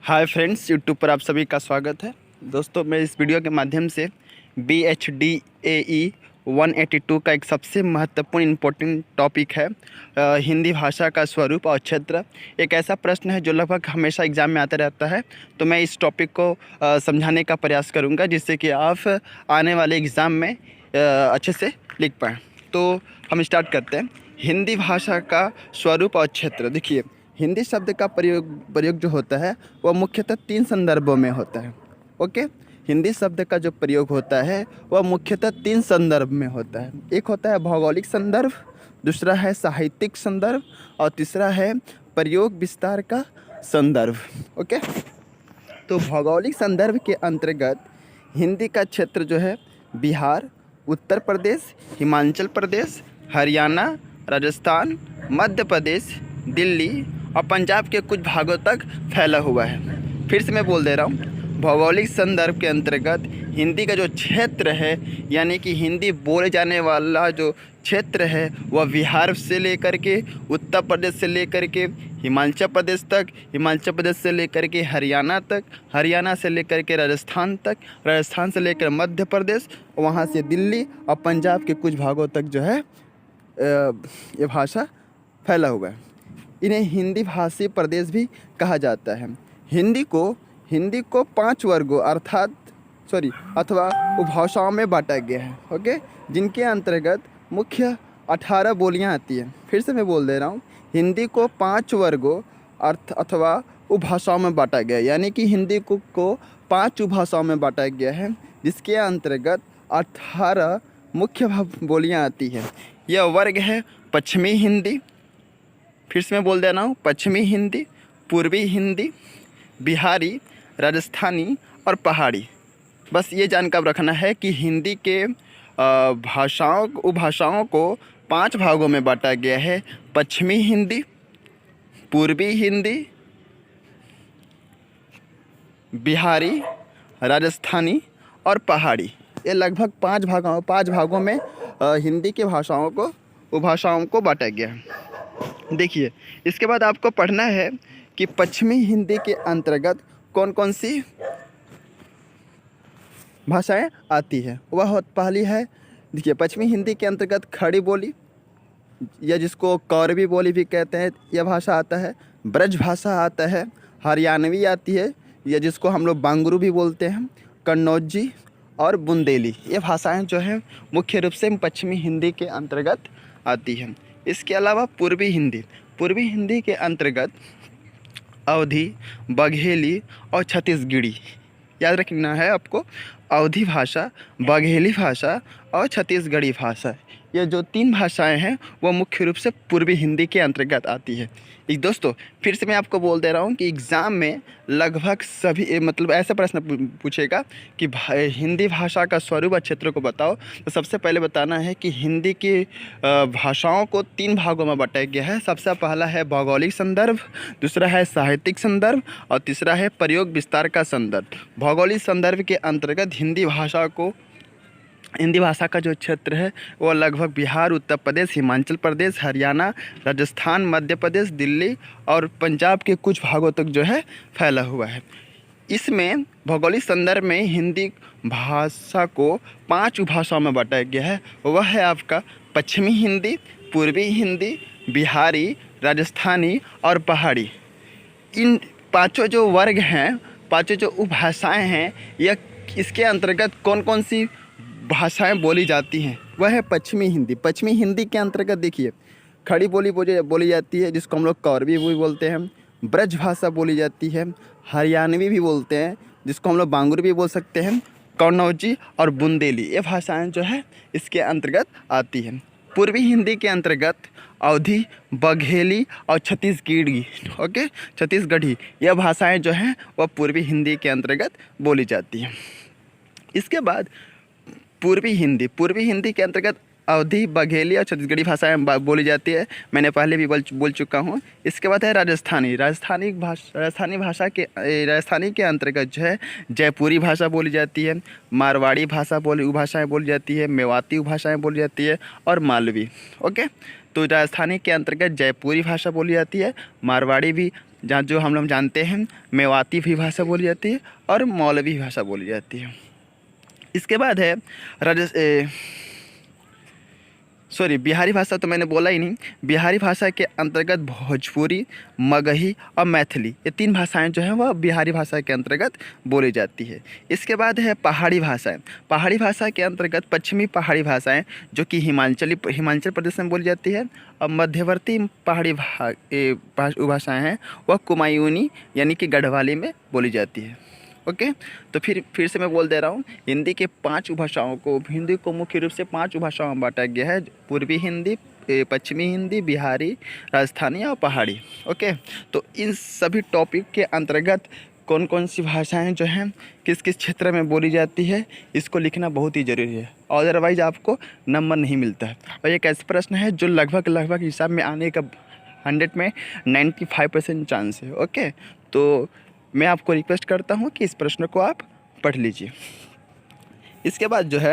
Hi friends, YouTube पर आप सभी का स्वागत है। दोस्तों, मैं इस वीडियो के माध्यम से BHDAE 182 का एक सबसे महत्वपूर्ण इम्पोर्टेंट टॉपिक है हिंदी भाषा का स्वरूप और क्षेत्र। एक ऐसा प्रश्न है जो लगभग हमेशा एग्ज़ाम में आता रहता है, तो मैं इस टॉपिक को समझाने का प्रयास करूंगा जिससे कि आप आने वाले एग्ज़ाम में अच्छे से लिख पाएँ। तो हम स्टार्ट करते हैं। हिंदी भाषा का स्वरूप और क्षेत्र। देखिए, हिंदी शब्द का प्रयोग जो होता है वह मुख्यतः 3 संदर्भों में होता है। ओके, हिंदी शब्द का जो प्रयोग होता है वह मुख्यतः 3 संदर्भ में होता है। एक होता है भौगोलिक संदर्भ, दूसरा है साहित्यिक संदर्भ और तीसरा है प्रयोग विस्तार का संदर्भ। ओके, तो भौगोलिक संदर्भ के अंतर्गत हिंदी का क्षेत्र जो है बिहार, उत्तर प्रदेश, हिमाचल प्रदेश, हरियाणा, राजस्थान, मध्य प्रदेश, दिल्ली और पंजाब के कुछ भागों तक फैला हुआ है। फिर से मैं बोल दे रहा हूँ, भौगोलिक संदर्भ के अंतर्गत हिंदी का जो क्षेत्र है, यानी कि हिंदी बोले जाने वाला जो क्षेत्र है वह बिहार से लेकर के उत्तर प्रदेश से लेकर के हिमाचल प्रदेश तक, हिमाचल प्रदेश से लेकर के हरियाणा तक, हरियाणा से लेकर के राजस्थान तक, राजस्थान से लेकर मध्य प्रदेश, वहाँ से दिल्ली और पंजाब के कुछ भागों तक जो है ये भाषा फैला हुआ है। इन्हें हिंदी भाषी प्रदेश भी कहा जाता है। हिंदी को 5 वर्गों अथवा उपभाषाओं में बांटा गया है। ओके, जिनके अंतर्गत मुख्य 18 बोलियां आती हैं। फिर से मैं बोल दे रहा हूँ, हिंदी को 5 वर्गों अथवा उपभाषाओं में बांटा गया है, यानी कि हिंदी को 5 उपभाषाओं में बांटा गया है, जिसके अंतर्गत 18 मुख्य बोलियां आती हैं। यह वर्ग है पश्चिमी हिंदी, फिर से मैं बोल दे रहा हूँ, पश्चिमी हिंदी, पूर्वी हिंदी, बिहारी, राजस्थानी और पहाड़ी। बस ये जानकर रखना है कि हिंदी के उपभाषाओं को 5 भागों में बांटा गया है। पश्चिमी हिंदी, पूर्वी हिंदी, बिहारी, राजस्थानी और पहाड़ी। ये लगभग 5 भागों में हिंदी के उपभाषाओं को बांटा गया है। देखिए, इसके बाद आपको पढ़ना है कि पश्चिमी हिंदी के अंतर्गत कौन कौन सी भाषाएं आती है। वह पहली है, देखिए, पश्चिमी हिंदी के अंतर्गत खड़ी बोली या जिसको कौरवी बोली भी कहते हैं, यह भाषा आता है। ब्रज भाषा आता है, हरियाणवी आती है या जिसको हम लोग बांगरू भी बोलते हैं, कन्नौजी और बुंदेली। ये भाषाएं जो है मुख्य रूप से पश्चिमी हिंदी के अंतर्गत आती हैं। इसके अलावा पूर्वी हिंदी के अंतर्गत अवधी, बघेली और छत्तीसगढ़ी याद रखना है आपको। अवधी भाषा, बघेली भाषा और छत्तीसगढ़ी भाषा, ये जो 3 भाषाएं हैं वो मुख्य रूप से पूर्वी हिंदी के अंतर्गत आती है। दोस्तों, फिर से मैं आपको बोल दे रहा हूँ कि एग्ज़ाम में लगभग सभी ऐसा प्रश्न पूछेगा कि हिंदी भाषा का स्वरूप और क्षेत्र को बताओ। तो सबसे पहले बताना है कि हिंदी की भाषाओं को 3 भागों में बांटा गया है। सबसे पहला है भौगोलिक संदर्भ, दूसरा है साहित्यिक संदर्भ और तीसरा है प्रयोग विस्तार का संदर्भ। भौगोलिक संदर्भ के अंतर्गत हिंदी भाषा का जो क्षेत्र है वो लगभग बिहार, उत्तर प्रदेश, हिमाचल प्रदेश, हरियाणा, राजस्थान, मध्य प्रदेश, दिल्ली और पंजाब के कुछ भागों तक जो है फैला हुआ है। इसमें भौगोलिक संदर्भ में हिंदी भाषा को 5 उपभाषाओं में बांटा गया है। वह है आपका पश्चिमी हिंदी, पूर्वी हिंदी, बिहारी, राजस्थानी और पहाड़ी। इन 5 जो वर्ग हैं, 5 जो उपभाषाएँ हैं, यह इसके अंतर्गत कौन कौन सी भाषाएं बोली जाती हैं, वह है पश्चिमी हिंदी। पश्चिमी हिंदी के अंतर्गत देखिए, खड़ी बोली जाती है जिसको हम लोग कौरवी भी बोलते हैं, ब्रज भाषा बोली जाती है, हरियाणवी भी बोलते हैं जिसको हम लोग बांगुर भी बोल सकते हैं, कन्नौजी और बुंदेली, ये भाषाएं जो है इसके अंतर्गत आती हैं। पूर्वी हिंदी के अंतर्गत अवधी, बघेली और छत्तीसगढ़ी, यह भाषाएं जो हैं वह पूर्वी हिंदी के अंतर्गत बोली जाती हैं। इसके बाद पूर्वी हिंदी के अंतर्गत अवधी, बघेली और छत्तीसगढ़ी भाषाएं बोली जाती है। मैंने पहले भी बोल चुका हूँ। इसके बाद है राजस्थानी के अंतर्गत जो है जयपुरी भाषा बोली जाती है, मारवाड़ी भाषाएं बोली जाती है, मेवाती भाषाएं बोली जाती है और मालवी। ओके, तो राजस्थानी के अंतर्गत जयपुरी भाषा बोली जाती है, मारवाड़ी भी जहाँ जो हम लोग जानते हैं मेवाती भी भाषा बोली जाती है और मौलवी भाषा बोली जाती है। इसके बाद है बिहारी भाषा तो मैंने बोला ही नहीं। बिहारी भाषा के अंतर्गत भोजपुरी, मगही और मैथिली, ये 3 भाषाएं जो हैं वह बिहारी भाषा के अंतर्गत बोली जाती है। इसके बाद है पहाड़ी भाषाएं। पहाड़ी भाषा के अंतर्गत पश्चिमी पहाड़ी भाषाएं जो कि हिमाचल प्रदेश में बोली जाती है, और मध्यवर्ती पहाड़ी भाषाएँ हैं वह कुमायूनी यानी कि गढ़वाली में बोली जाती है। ओके, तो फिर से मैं बोल दे रहा हूँ, हिंदी के 5 उपभाषाओं को, हिंदी को मुख्य रूप से 5 उपभाषाओं में बांटा गया है। पूर्वी हिंदी, पश्चिमी हिंदी, बिहारी, राजस्थानी और पहाड़ी। ओके, तो इन सभी टॉपिक के अंतर्गत कौन कौन सी भाषाएं जो हैं किस किस क्षेत्र में बोली जाती है, इसको लिखना बहुत ही ज़रूरी है, अदरवाइज आपको नंबर नहीं मिलता है। और एक ऐसा प्रश्न है जो लगभग हिसाब में आने का 100 में 95% चांस है। ओके, तो मैं आपको रिक्वेस्ट करता हूँ कि इस प्रश्न को आप पढ़ लीजिए। इसके बाद जो है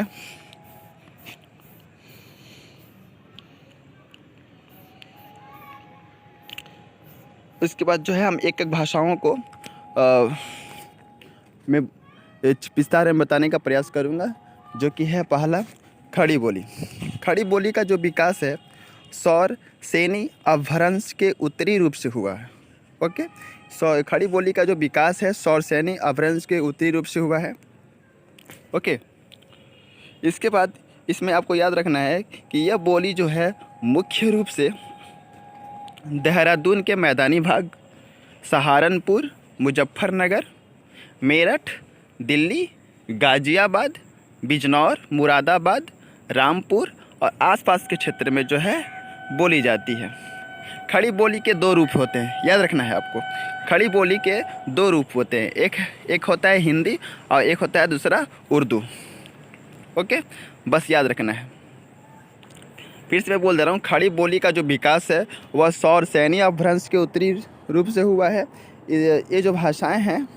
हम एक एक भाषाओं को मैं विस्तार में बताने का प्रयास करूँगा, जो कि है पहला खड़ी बोली। खड़ी बोली का जो विकास है सौर सैनी अपभ्रंश के उत्तरी रूप से हुआ है। ओके, खड़ी बोली का जो विकास है सौर सैनी अपभ्रंश के उत्तरी रूप से हुआ है। ओके, इसके बाद इसमें आपको याद रखना है कि यह बोली जो है मुख्य रूप से देहरादून के मैदानी भाग, सहारनपुर, मुजफ्फरनगर, मेरठ, दिल्ली, गाज़ियाबाद, बिजनौर, मुरादाबाद, रामपुर और आसपास के क्षेत्र में जो है बोली जाती है। खड़ी बोली के 2 रूप होते हैं, याद रखना है आपको। खड़ी बोली के 2 रूप होते हैं, एक होता है हिंदी और एक होता है दूसरा उर्दू। ओके, बस याद रखना है। फिर से मैं बोल दे रहा हूँ, खड़ी बोली का जो विकास है वह सौर सैनी अपभ्रंश के उत्तरी रूप से हुआ है। ये जो भाषाएं हैं,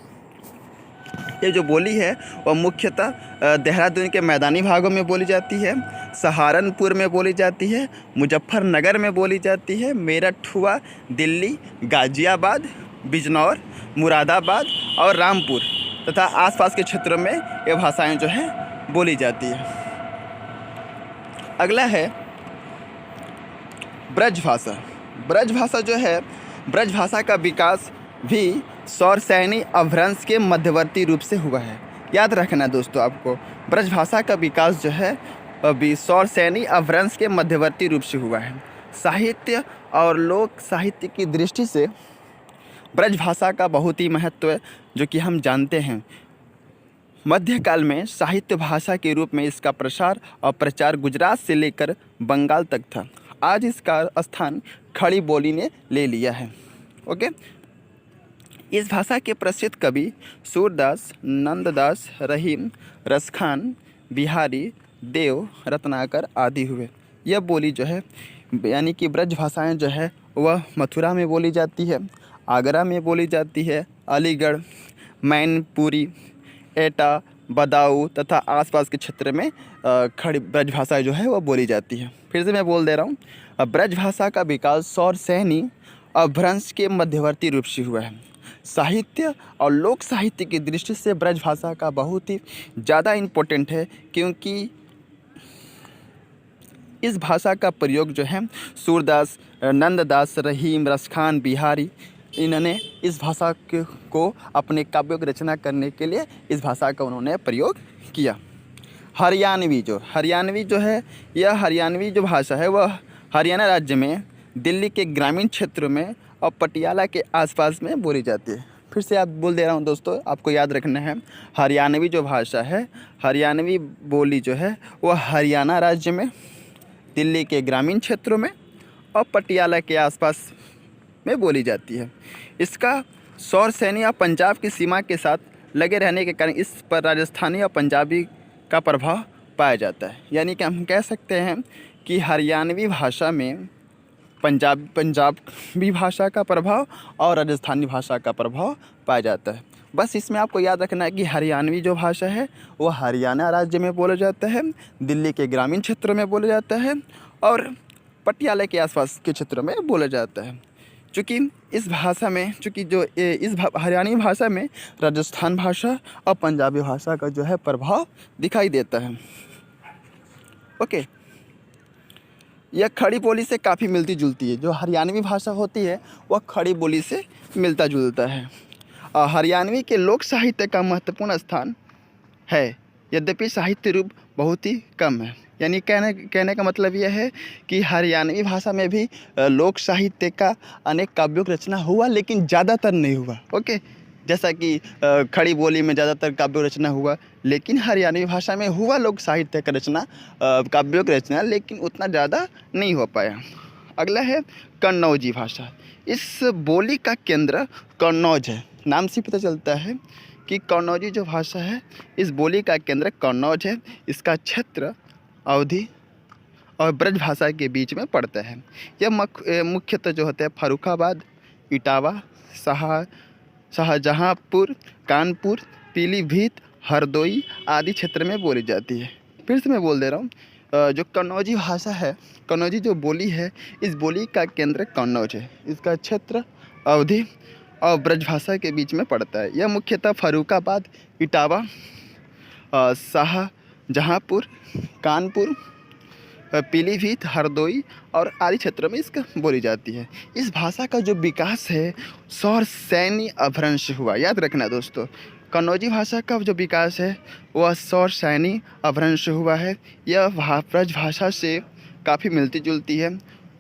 ये जो बोली है वह मुख्यतः देहरादून के मैदानी भागों में बोली जाती है, सहारनपुर में बोली जाती है, मुजफ्फरनगर में बोली जाती है, मेरठ हुआ, दिल्ली, गाज़ियाबाद, बिजनौर, मुरादाबाद और रामपुर तथा आसपास के क्षेत्रों में ये भाषाएं जो हैं बोली जाती है। अगला है ब्रज भाषा। ब्रज भाषा जो है, ब्रज भाषा का विकास भी सौर सैनी अपभ्रंश के मध्यवर्ती रूप से हुआ है। याद रखना दोस्तों आपको, ब्रज भाषा का विकास जो है अभी सौर सैनी अपभ्रंश के मध्यवर्ती रूप से हुआ है। साहित्य और लोक साहित्य की दृष्टि से ब्रज भाषा का बहुत ही महत्व है, जो कि हम जानते हैं। मध्यकाल में साहित्य भाषा के रूप में इसका प्रसार और प्रचार गुजरात से लेकर बंगाल तक था। आज इसका स्थान खड़ी बोली ने ले लिया है। ओके, इस भाषा के प्रसिद्ध कवि सूरदास, नंददास, रहीम, रसखान, बिहारी, देव, रत्नाकर आदि हुए। यह बोली जो है यानी कि ब्रज भाषाएं जो है वह मथुरा में बोली जाती है, आगरा में बोली जाती है, अलीगढ़, मैनपुरी, एटा, बदाऊं तथा आसपास के क्षेत्र में खड़ी ब्रज भाषा जो है वह बोली जाती है। फिर से मैं बोल दे रहा हूँ, ब्रज भाषा का विकास सौर सैनी अपभ्रंश के मध्यवर्ती रूप से हुआ है। साहित्य और लोक साहित्य की दृष्टि से ब्रज भाषा का बहुत ही ज़्यादा इम्पोर्टेंट है, क्योंकि इस भाषा का प्रयोग जो है सूरदास, नंददास, रहीम, रसखान, बिहारी, इन्होंने इस भाषा को अपने काव्यों की रचना करने के लिए इस भाषा का उन्होंने प्रयोग किया। हरियाणवी जो है, यह हरियाणवी जो भाषा है वह हरियाणा राज्य में दिल्ली के ग्रामीण क्षेत्रों में और पटियाला के आसपास में बोली जाती है। फिर से आप बोल दे रहा हूँ दोस्तों, आपको याद रखना है, हरियाणवी जो भाषा है, हरियाणवी बोली जो है वह हरियाणा राज्य में दिल्ली के ग्रामीण क्षेत्रों में और पटियाला के आसपास में बोली जाती है। इसका सौर सैनी और पंजाब की सीमा के साथ लगे रहने के कारण इस पर राजस्थानी और पंजाबी का प्रभाव पाया जाता है। यानी कि हम कह सकते हैं कि हरियाणवी भाषा में पंजाबी भाषा का प्रभाव और राजस्थानी भाषा का प्रभाव पाया जाता है। बस इसमें आपको याद रखना है कि हरियाणवी जो भाषा है वो हरियाणा राज्य में बोला जाता है, दिल्ली के ग्रामीण क्षेत्रों में बोला जाता है और पटियाला के आसपास के क्षेत्रों में बोला जाता है। चूँकि इस भाषा में हरियाणवी भाषा में राजस्थान भाषा और पंजाबी भाषा का जो है प्रभाव दिखाई देता है। ओके, यह खड़ी बोली से काफ़ी मिलती जुलती है। जो हरियाणवी भाषा होती है वह खड़ी बोली से मिलता जुलता है। हरियाणवी के लोक साहित्य का महत्वपूर्ण स्थान है, यद्यपि साहित्य रूप बहुत ही कम है। यानी कहने का मतलब यह है कि हरियाणवी भाषा में भी लोक साहित्य का अनेक काव्यों की रचना हुआ, लेकिन ज़्यादातर नहीं हुआ। ओके, जैसा कि खड़ी बोली में ज़्यादातर काव्यों रचना हुआ, लेकिन हरियाणवी भाषा में हुआ लोक साहित्य का रचना, काव्यों की रचना, लेकिन उतना ज़्यादा नहीं हो पाया। अगला है कन्नौजी भाषा। इस बोली का केंद्र कन्नौज है। नाम से पता चलता है कि कन्नौजी जो भाषा है, इस बोली का केंद्र कन्नौज है। इसका क्षेत्र अवधी और ब्रज भाषा के बीच में पड़ता है। यह मुख्यतः जो होता है फर्रुखाबाद, इटावा, शाहजहांपुर, कानपुर, पीलीभीत, हरदोई आदि क्षेत्र में बोली जाती है। फिर से मैं बोल दे रहा हूँ, जो कन्नौजी भाषा है, कन्नौजी जो बोली है, इस बोली का केंद्र कन्नौज है। इसका क्षेत्र अवधी और ब्रज भाषा के बीच में पड़ता है। यह मुख्यतः फर्रुखाबाद, इटावा, शाहजहांपुर, कानपुर, पीलीभीत, हरदोई और आदि क्षेत्रों में इसका बोली जाती है। इस भाषा का जो विकास है सौर सैनी अपभ्रंश हुआ। याद रखना दोस्तों, कन्नौजी भाषा का जो विकास है वह सौर सैनी अपभ्रंश हुआ है। यह ब्रज भाषा से काफ़ी मिलती जुलती है।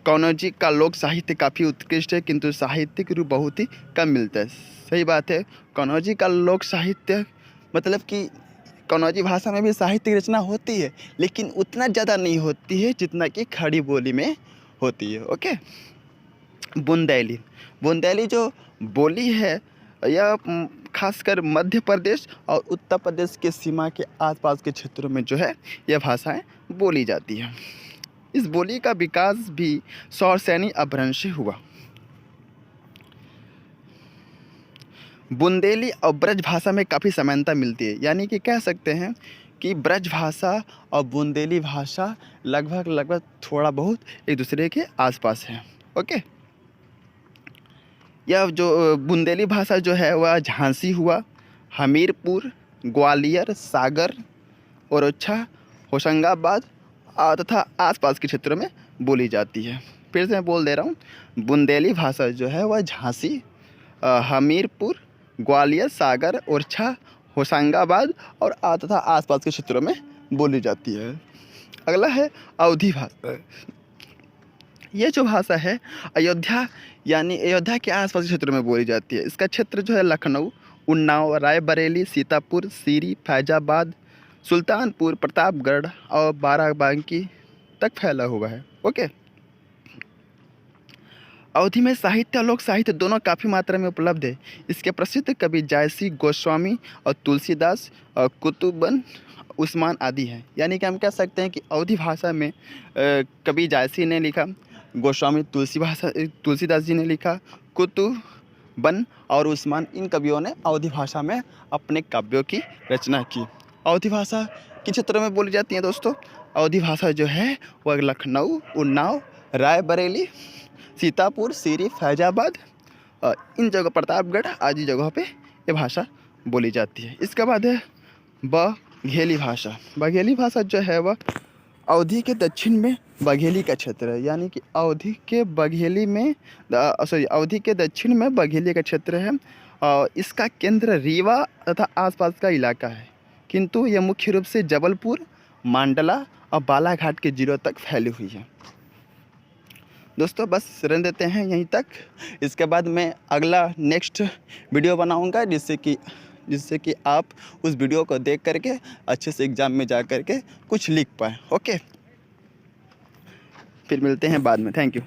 कन्नौजी का लोक साहित्य काफ़ी उत्कृष्ट है, किंतु साहित्यिक रूप बहुत ही कम मिलता है। सही बात है, कन्नौजी का लोक साहित्य मतलब कि कन्नौजी भाषा में भी साहित्य की रचना होती है, लेकिन उतना ज़्यादा नहीं होती है जितना कि खड़ी बोली में होती है। ओके, बुंदेली जो बोली है यह खासकर मध्य प्रदेश और उत्तर प्रदेश के सीमा के आसपास के क्षेत्रों में जो है यह भाषाएं बोली जाती हैं। इस बोली का विकास भी सौर सैनी अपभ्रंश से हुआ। बुंदेली और ब्रज भाषा में काफ़ी समानता मिलती है। यानी कि कह सकते हैं कि ब्रज भाषा और बुंदेली भाषा लगभग थोड़ा बहुत एक दूसरे के आसपास है। ओके, यह जो बुंदेली भाषा जो है वह झांसी हुआ, हमीरपुर, ग्वालियर, सागर, ओरछा, होशंगाबाद तथा आसपास के क्षेत्रों में बोली जाती है। फिर से मैं बोल दे रहा हूँ, बुंदेली भाषा जो है वह झांसी, हमीरपुर, ग्वालियर, सागर, ओरछा, होशंगाबाद और तथा आसपास के क्षेत्रों में बोली जाती है। अगला है अवधी भाषा। ये जो भाषा है अयोध्या यानी अयोध्या के आसपास के क्षेत्रों में बोली जाती है। इसका क्षेत्र जो है लखनऊ, उन्नाव, रायबरेली, सीतापुर, सीरी, फैजाबाद, सुल्तानपुर, प्रतापगढ़ और बाराबंकी तक फैला हुआ है। ओके, अवधी में साहित्य और लोक साहित्य दोनों काफ़ी मात्रा में उपलब्ध है। इसके प्रसिद्ध कवि जायसी, गोस्वामी और तुलसीदास, कुतुबन, उस्मान आदि हैं। यानी कि हम कह सकते हैं कि अवधी भाषा में कवि जायसी ने लिखा, गोस्वामी तुलसीदास जी ने लिखा, कुतुबन और उस्मान, इन कवियों ने अवधी भाषा में अपने काव्यों की रचना की। अवधी भाषा किन क्षेत्रों में बोली जाती है दोस्तों? अवधी भाषा जो है वह लखनऊ, उन्नाव, रायबरेली, सीतापुर, सीरी, फैजाबाद, इन जगह, प्रतापगढ़ आदि जगहों पे ये भाषा बोली जाती है। इसके बाद है बघेली भाषा। बघेली भाषा जो है वह अवधी के दक्षिण में बघेली का क्षेत्र है। यानी कि अवधी के दक्षिण में बघेली का क्षेत्र है और इसका केंद्र रीवा तथा आसपास का इलाका है, किंतु यह मुख्य रूप से जबलपुर, मांडला और बालाघाट के जिलों तक फैली हुई है। दोस्तों बस रहने देते हैं यहीं तक। इसके बाद मैं अगला नेक्स्ट वीडियो बनाऊंगा जिससे कि आप उस वीडियो को देख करके अच्छे से एग्ज़ाम में जा करके कुछ लिख पाएँ। ओके, फिर मिलते हैं बाद में। Thank you.